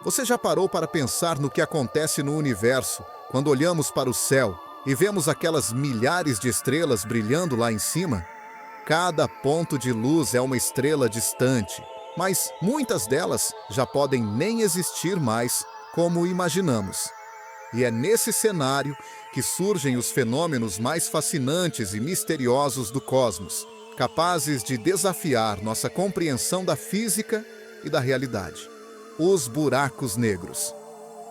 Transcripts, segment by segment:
Você já parou para pensar no que acontece no universo quando olhamos para o céu e vemos aquelas milhares de estrelas brilhando lá em cima? Cada ponto de luz é uma estrela distante, mas muitas delas já podem nem existir mais como imaginamos. E é nesse cenário que surgem os fenômenos mais fascinantes e misteriosos do cosmos, capazes de desafiar nossa compreensão da física e da realidade. Os buracos negros.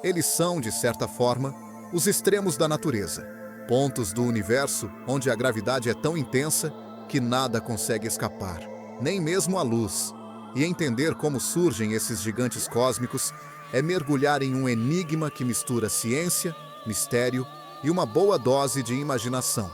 Eles são, de certa forma, os extremos da natureza, pontos do universo onde a gravidade é tão intensa que nada consegue escapar, nem mesmo a luz. E entender como surgem esses gigantes cósmicos é mergulhar em um enigma que mistura ciência, mistério e uma boa dose de imaginação.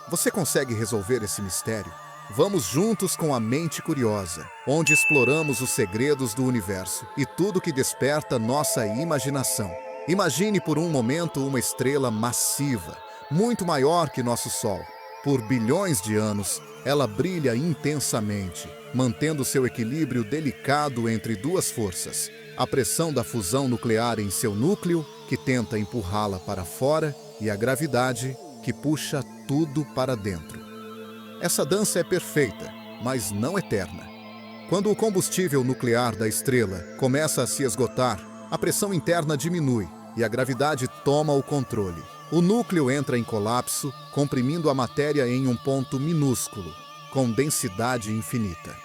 Você consegue resolver esse mistério? Vamos juntos com a Mente Curiosa, onde exploramos os segredos do universo e tudo que desperta nossa imaginação. Imagine por um momento uma estrela massiva, muito maior que nosso Sol. Por bilhões de anos, ela brilha intensamente, mantendo seu equilíbrio delicado entre duas forças: a pressão da fusão nuclear em seu núcleo, que tenta empurrá-la para fora, e a gravidade, que puxa tudo para dentro. Essa dança é perfeita, mas não eterna. Quando o combustível nuclear da estrela começa a se esgotar, a pressão interna diminui e a gravidade toma o controle. O núcleo entra em colapso, comprimindo a matéria em um ponto minúsculo, com densidade infinita.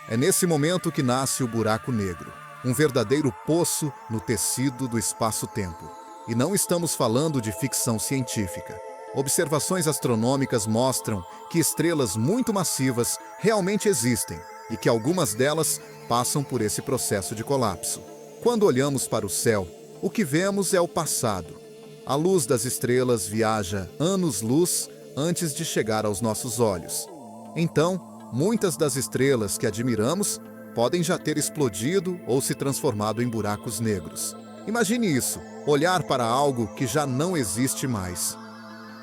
É nesse momento que nasce o buraco negro, um verdadeiro poço no tecido do espaço-tempo. E não estamos falando de ficção científica. Observações astronômicas mostram que estrelas muito massivas realmente existem e que algumas delas passam por esse processo de colapso. Quando olhamos para o céu, o que vemos é o passado. A luz das estrelas viaja anos-luz antes de chegar aos nossos olhos. Então, muitas das estrelas que admiramos podem já ter explodido ou se transformado em buracos negros. Imagine isso, olhar para algo que já não existe mais.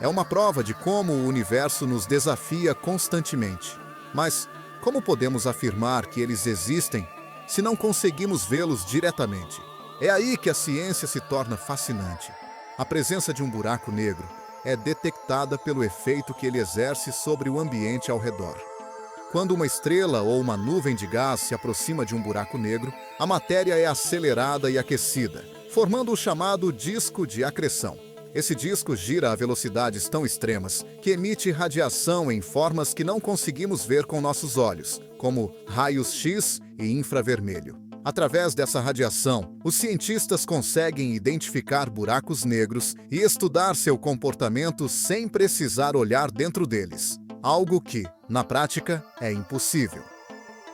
É uma prova de como o universo nos desafia constantemente. Mas como podemos afirmar que eles existem se não conseguimos vê-los diretamente? É aí que a ciência se torna fascinante. A presença de um buraco negro é detectada pelo efeito que ele exerce sobre o ambiente ao redor. Quando uma estrela ou uma nuvem de gás se aproxima de um buraco negro, a matéria é acelerada e aquecida, formando o chamado disco de acreção. Esse disco gira a velocidades tão extremas que emite radiação em formas que não conseguimos ver com nossos olhos, como raios X e infravermelho. Através dessa radiação, os cientistas conseguem identificar buracos negros e estudar seu comportamento sem precisar olhar dentro deles. Algo que, na prática, é impossível.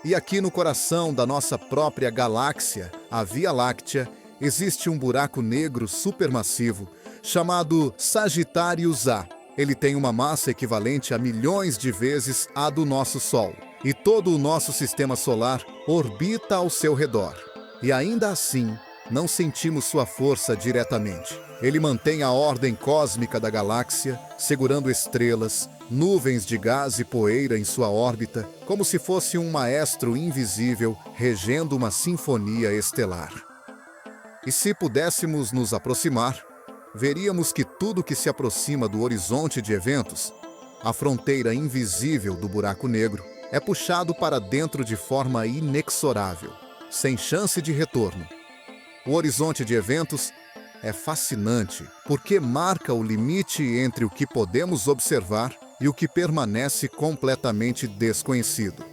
E aqui no coração da nossa própria galáxia, a Via Láctea, existe um buraco negro supermassivo chamado Sagitários A. Ele tem uma massa equivalente a milhões de vezes a do nosso Sol. E todo o nosso sistema solar orbita ao seu redor. E ainda assim, não sentimos sua força diretamente. Ele mantém a ordem cósmica da galáxia, segurando estrelas, nuvens de gás e poeira em sua órbita, como se fosse um maestro invisível regendo uma sinfonia estelar. E se pudéssemos nos aproximar, veríamos que tudo que se aproxima do horizonte de eventos, a fronteira invisível do buraco negro, é puxado para dentro de forma inexorável, sem chance de retorno. O horizonte de eventos é fascinante porque marca o limite entre o que podemos observar e o que permanece completamente desconhecido.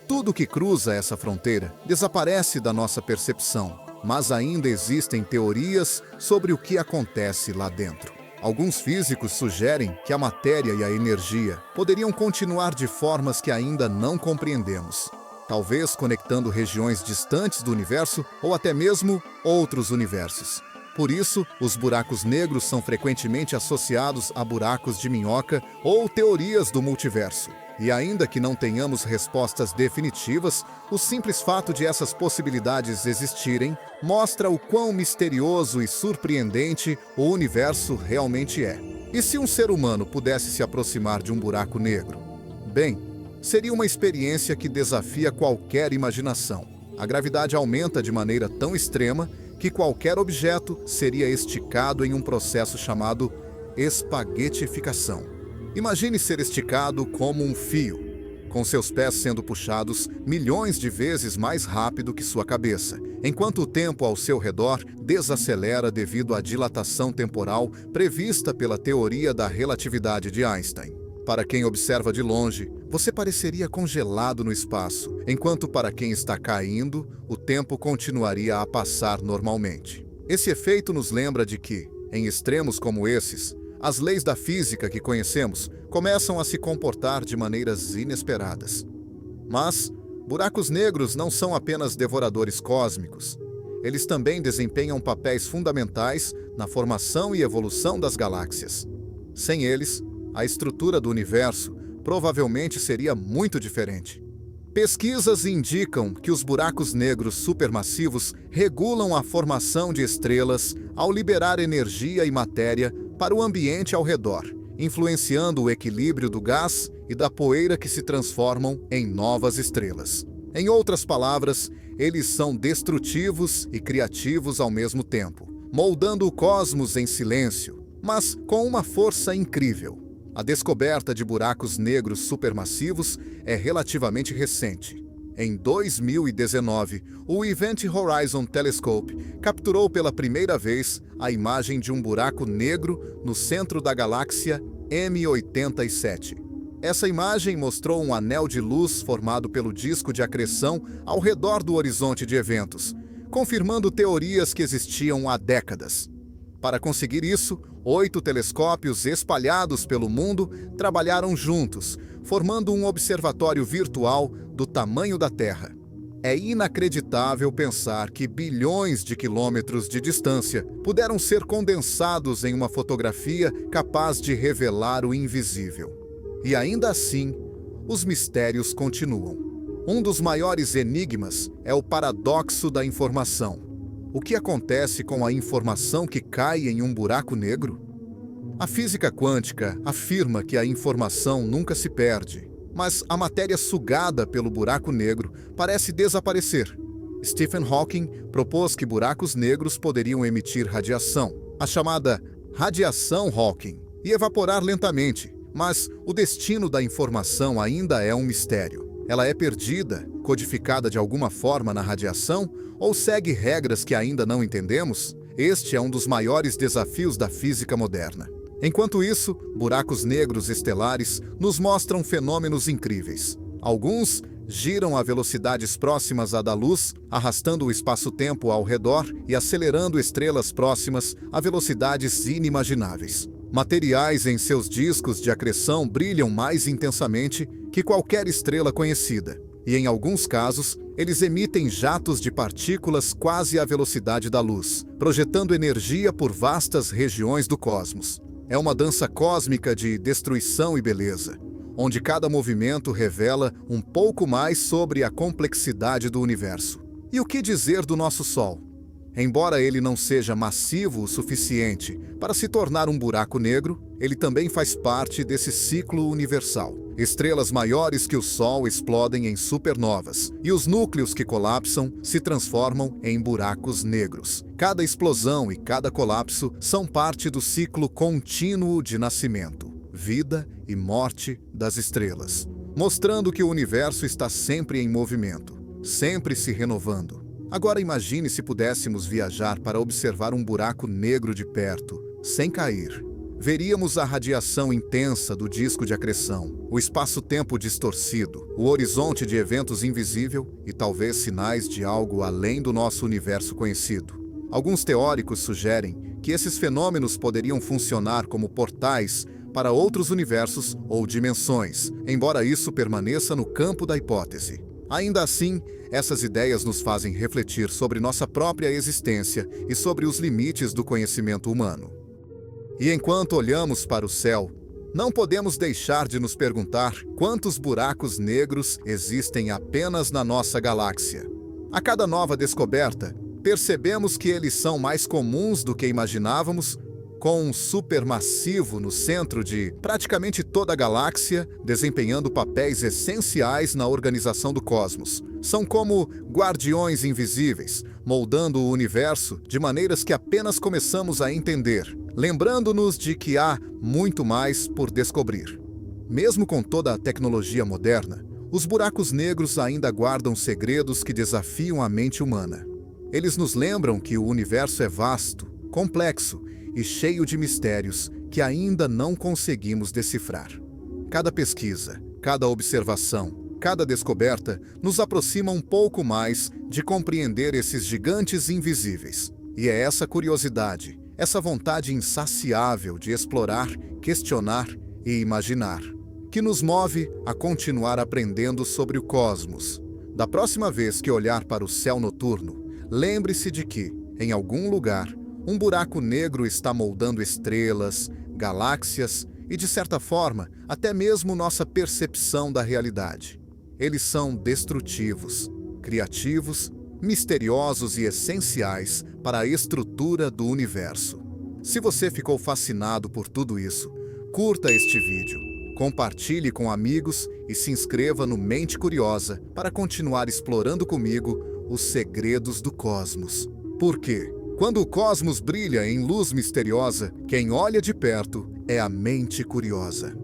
Tudo que cruza essa fronteira desaparece da nossa percepção, mas ainda existem teorias sobre o que acontece lá dentro. Alguns físicos sugerem que a matéria e a energia poderiam continuar de formas que ainda não compreendemos, talvez conectando regiões distantes do universo ou até mesmo outros universos. Por isso, os buracos negros são frequentemente associados a buracos de minhoca ou teorias do multiverso. E ainda que não tenhamos respostas definitivas, o simples fato de essas possibilidades existirem mostra o quão misterioso e surpreendente o universo realmente é. E se um ser humano pudesse se aproximar de um buraco negro? Bem, seria uma experiência que desafia qualquer imaginação. A gravidade aumenta de maneira tão extrema que qualquer objeto seria esticado em um processo chamado espaguetificação. Imagine ser esticado como um fio, com seus pés sendo puxados milhões de vezes mais rápido que sua cabeça, enquanto o tempo ao seu redor desacelera devido à dilatação temporal prevista pela teoria da relatividade de Einstein. Para quem observa de longe, você pareceria congelado no espaço, enquanto para quem está caindo, o tempo continuaria a passar normalmente. Esse efeito nos lembra de que, em extremos como esses, as leis da física que conhecemos começam a se comportar de maneiras inesperadas. Mas buracos negros não são apenas devoradores cósmicos. Eles também desempenham papéis fundamentais na formação e evolução das galáxias. Sem eles, a estrutura do universo provavelmente seria muito diferente. Pesquisas indicam que os buracos negros supermassivos regulam a formação de estrelas ao liberar energia e matéria para o ambiente ao redor, influenciando o equilíbrio do gás e da poeira que se transformam em novas estrelas. Em outras palavras, eles são destrutivos e criativos ao mesmo tempo, moldando o cosmos em silêncio, mas com uma força incrível. A descoberta de buracos negros supermassivos é relativamente recente. Em 2019, o Event Horizon Telescope capturou pela primeira vez a imagem de um buraco negro no centro da galáxia M87. Essa imagem mostrou um anel de luz formado pelo disco de acreção ao redor do horizonte de eventos, confirmando teorias que existiam há décadas. Para conseguir isso, 8 telescópios espalhados pelo mundo trabalharam juntos, formando um observatório virtual do tamanho da Terra. É inacreditável pensar que bilhões de quilômetros de distância puderam ser condensados em uma fotografia capaz de revelar o invisível. E ainda assim, os mistérios continuam. Um dos maiores enigmas é o paradoxo da informação. O que acontece com a informação que cai em um buraco negro? A física quântica afirma que a informação nunca se perde, mas a matéria sugada pelo buraco negro parece desaparecer. Stephen Hawking propôs que buracos negros poderiam emitir radiação, a chamada radiação Hawking, e evaporar lentamente, mas o destino da informação ainda é um mistério. Ela é perdida, codificada de alguma forma na radiação, ou segue regras que ainda não entendemos? Este é um dos maiores desafios da física moderna. Enquanto isso, buracos negros estelares nos mostram fenômenos incríveis. Alguns giram a velocidades próximas à da luz, arrastando o espaço-tempo ao redor e acelerando estrelas próximas a velocidades inimagináveis. Materiais em seus discos de acreção brilham mais intensamente que qualquer estrela conhecida, e em alguns casos, eles emitem jatos de partículas quase à velocidade da luz, projetando energia por vastas regiões do cosmos. É uma dança cósmica de destruição e beleza, onde cada movimento revela um pouco mais sobre a complexidade do universo. E o que dizer do nosso Sol? Embora ele não seja massivo o suficiente para se tornar um buraco negro, ele também faz parte desse ciclo universal. Estrelas maiores que o Sol explodem em supernovas, e os núcleos que colapsam se transformam em buracos negros. Cada explosão e cada colapso são parte do ciclo contínuo de nascimento, vida e morte das estrelas, mostrando que o universo está sempre em movimento, sempre se renovando. Agora imagine se pudéssemos viajar para observar um buraco negro de perto, sem cair. Veríamos a radiação intensa do disco de acreção, o espaço-tempo distorcido, o horizonte de eventos invisível e talvez sinais de algo além do nosso universo conhecido. Alguns teóricos sugerem que esses fenômenos poderiam funcionar como portais para outros universos ou dimensões, embora isso permaneça no campo da hipótese. Ainda assim, essas ideias nos fazem refletir sobre nossa própria existência e sobre os limites do conhecimento humano. E enquanto olhamos para o céu, não podemos deixar de nos perguntar quantos buracos negros existem apenas na nossa galáxia. A cada nova descoberta, percebemos que eles são mais comuns do que imaginávamos, com um supermassivo no centro de praticamente toda a galáxia, desempenhando papéis essenciais na organização do cosmos. São como guardiões invisíveis, moldando o universo de maneiras que apenas começamos a entender, lembrando-nos de que há muito mais por descobrir. Mesmo com toda a tecnologia moderna, os buracos negros ainda guardam segredos que desafiam a mente humana. Eles nos lembram que o universo é vasto, complexo e cheio de mistérios que ainda não conseguimos decifrar. Cada pesquisa, cada observação, cada descoberta nos aproxima um pouco mais de compreender esses gigantes invisíveis. E é essa curiosidade, essa vontade insaciável de explorar, questionar e imaginar, que nos move a continuar aprendendo sobre o cosmos. Da próxima vez que olhar para o céu noturno, lembre-se de que, em algum lugar, um buraco negro está moldando estrelas, galáxias e, de certa forma, até mesmo nossa percepção da realidade. Eles são destrutivos, criativos, misteriosos e essenciais para a estrutura do universo. Se você ficou fascinado por tudo isso, curta este vídeo, compartilhe com amigos e se inscreva no Mente Curiosa para continuar explorando comigo os segredos do cosmos. Porque, quando o cosmos brilha em luz misteriosa, quem olha de perto é a mente curiosa.